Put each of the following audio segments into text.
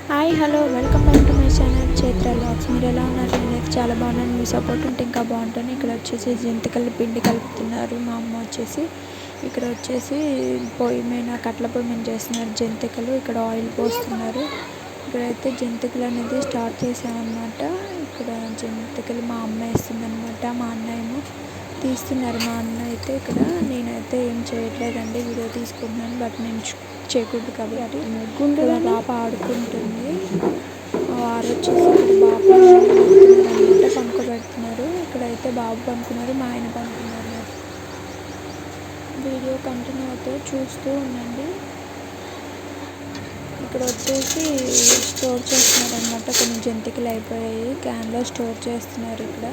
Hi hello welcome back to my channel Chaitra vlogs. మీరు ఎలా ఉన్నారు? నేనైతే చాలా బాగున్నాను. మీ సపోర్ట్ ఉంటే ఇంకా బాగుంటాను. ఇక్కడ వచ్చేసి జంతికల పిండి కలుపుతున్నారు. మా అమ్మ వచ్చేసి ఇక్కడ వచ్చేసి పొయ్యి మీద కట్ల పొయ్యి మీద చేస్తున్నారు జంతికలు. ఇక్కడ ఆయిల్ పోస్తున్నారు. ఇక్కడైతే జంతికలు అనేది స్టార్ట్ చేసామన్నమాట. ఇక్కడ జంతికలు మా అమ్మ వేస్తుందన్నమాట. మా అన్న ఏమో తీస్తున్నారు. మా అన్న అయితే ఇక్కడ నేనైతే ఏం చేయట్లేదండి, వీడియో తీసుకుంటున్నాను. బట్ నేను చేయకూడదు కాబట్టి ఇక్కడ పాప ఆడుకుంటుంది. వారు వచ్చేసి ఇక్కడ బాబు అనమాట పనుకోబెడుతున్నారు. ఇక్కడైతే బాబు పనుకున్నారు, మా ఆయన పనుకున్నారు. వీడియో కంటిన్యూ అయితే చూస్తూ ఉండండి. ఇక్కడ వచ్చేసి స్టోర్ చేస్తున్నారు అనమాట. కొన్ని జంతికలు అయిపోయాయి, క్యాన్లో స్టోర్ చేస్తున్నారు. ఇక్కడ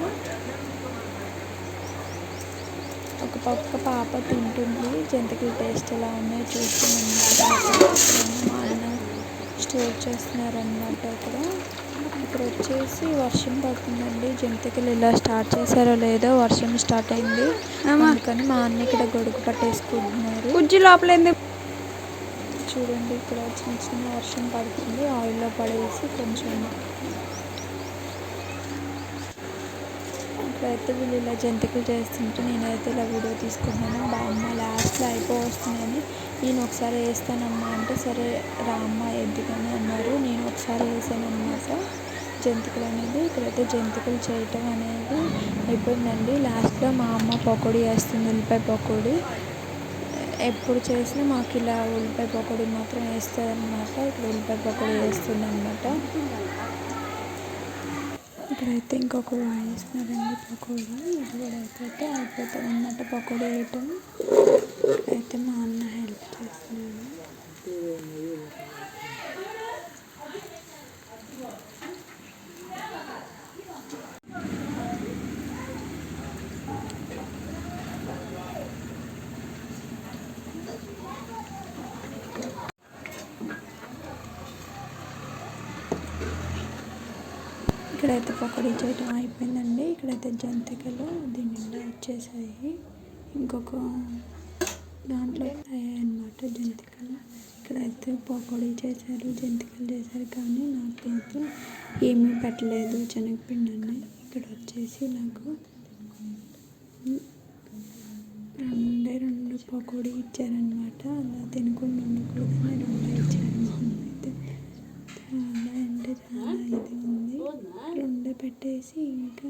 ఒక పక్క పాప తింటుంది. జంతికల టేస్ట్ ఎలా ఉన్నాయో చూస్తున్నాను. మా ఆయన స్టోర్ చేస్తున్నారనమాట. ఇక్కడ వచ్చేసి వర్షం పడుతుందండి. జంతికలు ఇలా స్టార్ట్ చేశారో లేదో వర్షం స్టార్ట్ అయింది. అందుకని మా అన్న ఇక్కడ గొడుగు పట్టేసుకుంటున్నారు. కుజ్జి లోపలైంది చూడండి, ఇక్కడ చిన్న చిన్న వర్షం పడుతుంది. ఆయిల్లో పడేసి కొంచెం ఇక్కడైతే వీళ్ళు ఇలా జంతికలు చేస్తుంటే నేనైతే ఇలా వీడియో తీసుకున్నాను. బామ్మ లాస్ట్లో అయిపోవస్తుందని నేను ఒకసారి వేస్తానమ్మా అంటే సరే రామ్మ ఎందుకని అన్నారు. నేను ఒకసారి వేసాను అన్నమాట జంతికలు అనేది. ఇక్కడైతే జంతికలు చేయటం అనేది అయిపోయిందండి. లాస్ట్లో మా అమ్మ పకోడీ వేస్తుంది, ఉల్లిపాయ పకోడీ. ఎప్పుడు చేసినా మాకు ఇలా ఉల్లిపాయ పకోడీ మాత్రం వేస్తుంది అనమాట. ఇక్కడ ఉల్లిపాయ పకోడీ వేస్తుంది అనమాట. ఇక్కడైతే ఇంకొక వేస్తున్నారండి పకోడీ. ఇది కూడా అయిపోతే అయిపోతుంది అన్నమాట పకోడీ వేయటం. అయితే మా అన్న హెల్ప్ చేస్తున్నాను. ఇక్కడైతే పకోడీ చేయటం అయిపోయిందండి. ఇక్కడైతే జంతికలు దీని నిండా వచ్చేసాయి. ఇంకొక దాంట్లో అయ్యాయి అన్నమాట జంతికలు. ఇక్కడైతే పకోడీ చేశారు, జంతికలు చేశారు, కానీ నాకైతే ఏమీ పెట్టలేదు శనగపిండి. ఇక్కడ వచ్చేసి నాకు రెండు పకోడీ ఇచ్చారనమాట. అలా తినకుండా ఉండకూడదని రెండు ఇచ్చారు. మా అమ్మ అయితే చాలా అంటే చాలా ఇది ఉంది. రెండే పెట్టేసి ఇంకా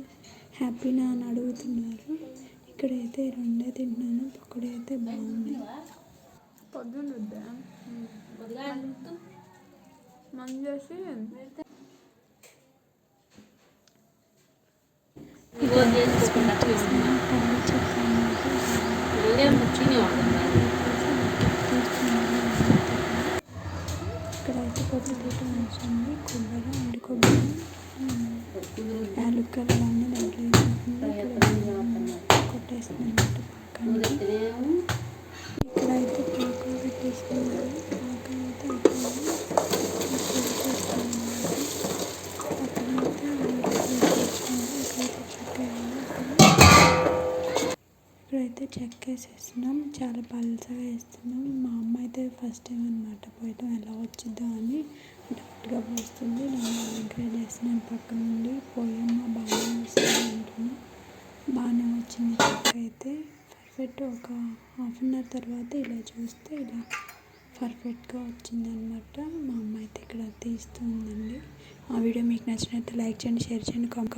హ్యాపీనా అని అడుగుతున్నారు. ఇక్కడైతే రెండే తింటున్నాను. పకోడీ అయితే బాగుంది. పొద్దున్న మనం చేసి ఇక్కడైతే కొబ్బరి మంచింది. కొబ్బరి ఎండు కొబ్బరి యాలక్కలు అన్నీ దాంట్లో వేసుకుంటుంది. కొట్టేస్తున్నట్టు పక్కన ఇక్కడైతే పాకం పెట్టేస్తున్నారు. పాకం అయితే ఇక్కడైతే చెక్క వేసేస్తున్నాం. చాలా పలుచగా వేస్తున్నాం. మా అమ్మ అయితే ఫస్ట్ టైం అనమాట పోయటం, ఎలా వచ్చిద్దా అని డైరెక్ట్గా పోస్తుంది. నేను ఎంకరేజ్ చేస్తున్నాను పక్క నుండి. పోయమ్మ బాగానే వస్తుంది అంటున్నా. బాగానే వచ్చింది చెక్క అయితే. పర్ఫెక్ట్ ఒక హాఫ్ అన్ అవర్ తర్వాత ఇలా చూస్తే ఇలా పర్ఫెక్ట్గా వచ్చిందనమాట. మా అమ్మ అయితే ఇక్కడ తీస్తుందండి. ఆ వీడియో మీకు నచ్చినట్లయితే లైక్ చేయండి, షేర్ చేయండి, కామెంట్